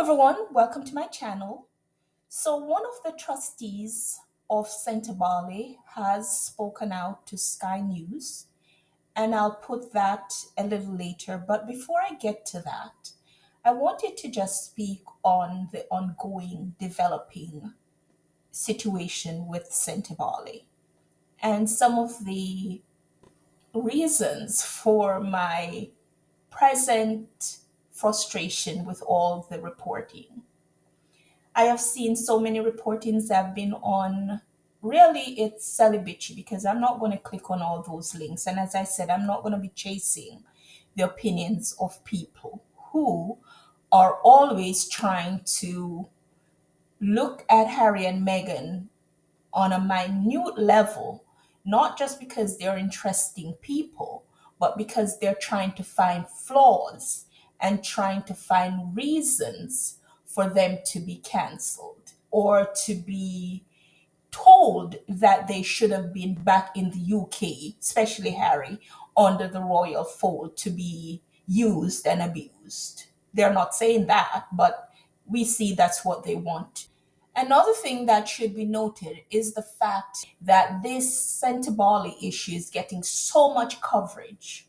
everyone, welcome to my channel. So, one of the trustees of Sentebale has spoken out to Sky News, and I'll put that a little later. But before I get to that, I wanted to just speak on the ongoing developing situation with Sentebale and some of the reasons for my present frustration with all the reporting. I have seen so many reportings that have been on. Really, it's celibacy because I'm not going to click on all those links. And as I said, I'm not going to be chasing the opinions of people who are always trying to look at Harry and Meghan on a minute level, not just because they're interesting people, but because they're trying to find flaws and trying to find reasons for them to be cancelled or to be told that they should have been back in the UK, especially Harry, under the royal fold to be used and abused. They're not saying that, but we see that's what they want. Another thing that should be noted is the fact that this Sentebale issue is getting so much coverage,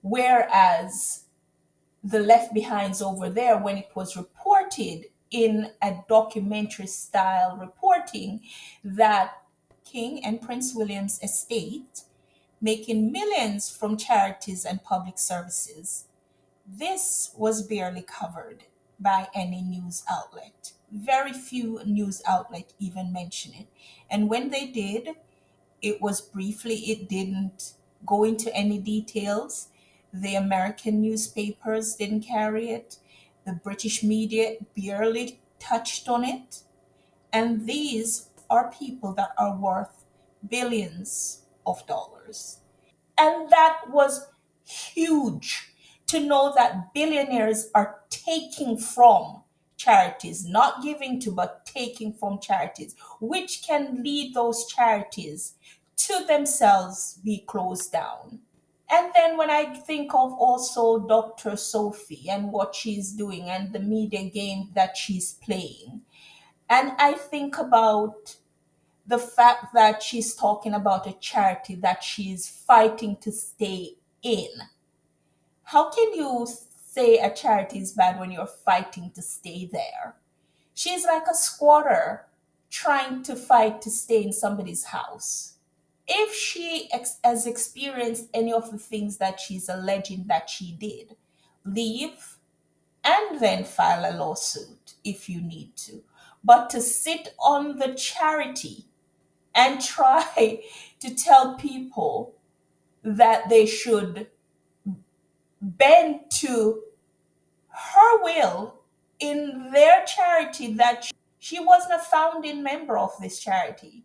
whereas the Left Behinds over there, when it was reported in a documentary style reporting that King and Prince William's estate making millions from charities and public services, this was barely covered by any news outlet. Very few news outlets even mention it. And when they did, it was briefly, it didn't go into any details. The American newspapers didn't carry it. The British media barely touched on it. And these are people that are worth billions of dollars. And that was huge to know that billionaires are taking from charities, not giving to, but taking from charities, which can lead those charities to themselves be closed down. And then when I think of also Dr. Sophie and what she's doing and the media game that she's playing, and I think about the fact that she's talking about a charity that she's fighting to stay in. How can you say a charity is bad when you're fighting to stay there? She's like a squatter trying to fight to stay in somebody's house. If she has experienced any of the things that she's alleging that she did, leave and then file a lawsuit if you need to. But to sit on the charity and try to tell people that they should bend to her will in their charity, that she wasn't a founding member of this charity.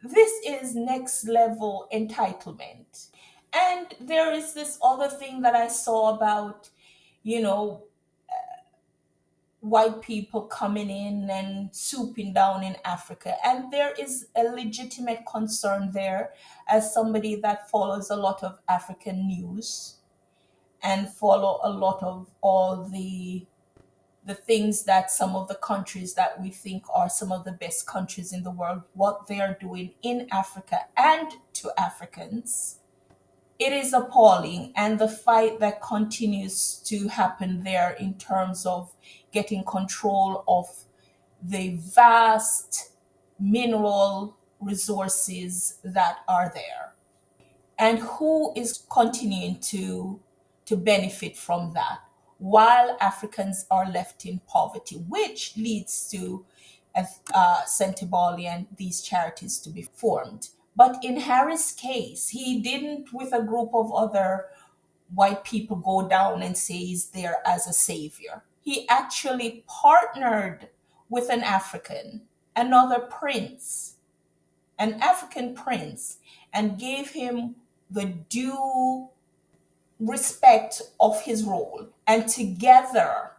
This is next level entitlement. And there is this other thing that I saw about, you know, white people coming in and swooping down in Africa. And there is a legitimate concern there as somebody that follows a lot of African news and follow a lot of all the things that some of the countries that we think are some of the best countries in the world, what they are doing in Africa and to Africans. It is appalling, and the fight that continues to happen there in terms of getting control of the vast mineral resources that are there, and who is continuing to benefit from that while Africans are left in poverty, which leads to Sentebale and these charities to be formed. But in Harry's case, he didn't, with a group of other white people, go down and say he's there as a savior. He actually partnered with an African, another prince, an African prince, and gave him the due respect of his role. And together,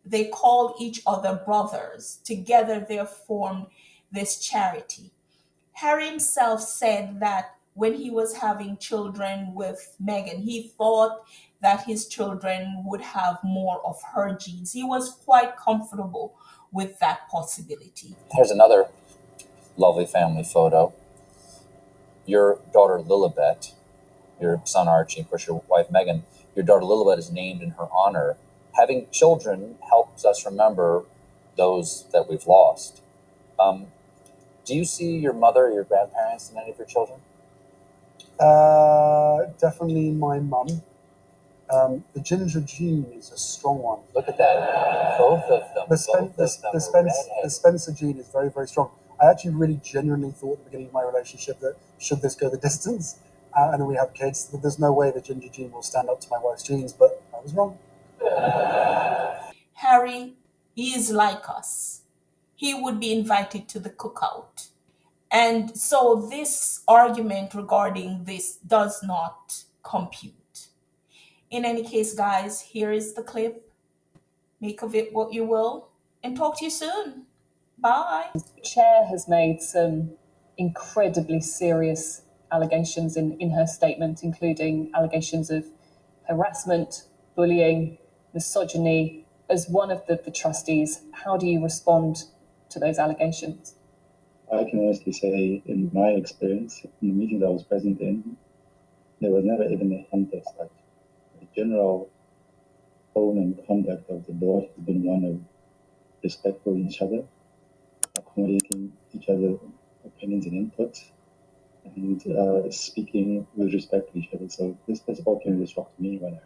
they called each other brothers. Together, they formed this charity. Harry himself said that when he was having children with Meghan, he thought that his children would have more of her genes. He was quite comfortable with that possibility. Here's another lovely family photo. Your daughter Lilibet, your son Archie, of course your wife Megan, your daughter Lilibet is named in her honor. Having children helps us remember those that we've lost. Do you see your mother or your grandparents in any of your children? Definitely my mum. The ginger gene is a strong one. Look at that. Both of them. The Spencer gene is very, very strong. I actually really genuinely thought at the beginning of my relationship that should this go the distance, and then we have kids, that there's no way the ginger gene will stand up to my wife's genes, but I was wrong. Harry is like us. He would be invited to the cookout. And so this argument regarding this does not compute. In any case, guys, here is the clip. Make of it what you will, and talk to you soon. Bye. Chair has made some incredibly serious allegations in her statement, including allegations of harassment, bullying, misogyny. As one of the trustees, how do you respond to those allegations? I can honestly say, in my experience, in the meetings I was present in, there was never even a hint of such. The general tone and conduct of the board has been one of respectful each other, accommodating each other's opinions and inputs, and speaking with respect to each other. So this all came as a shock to me when I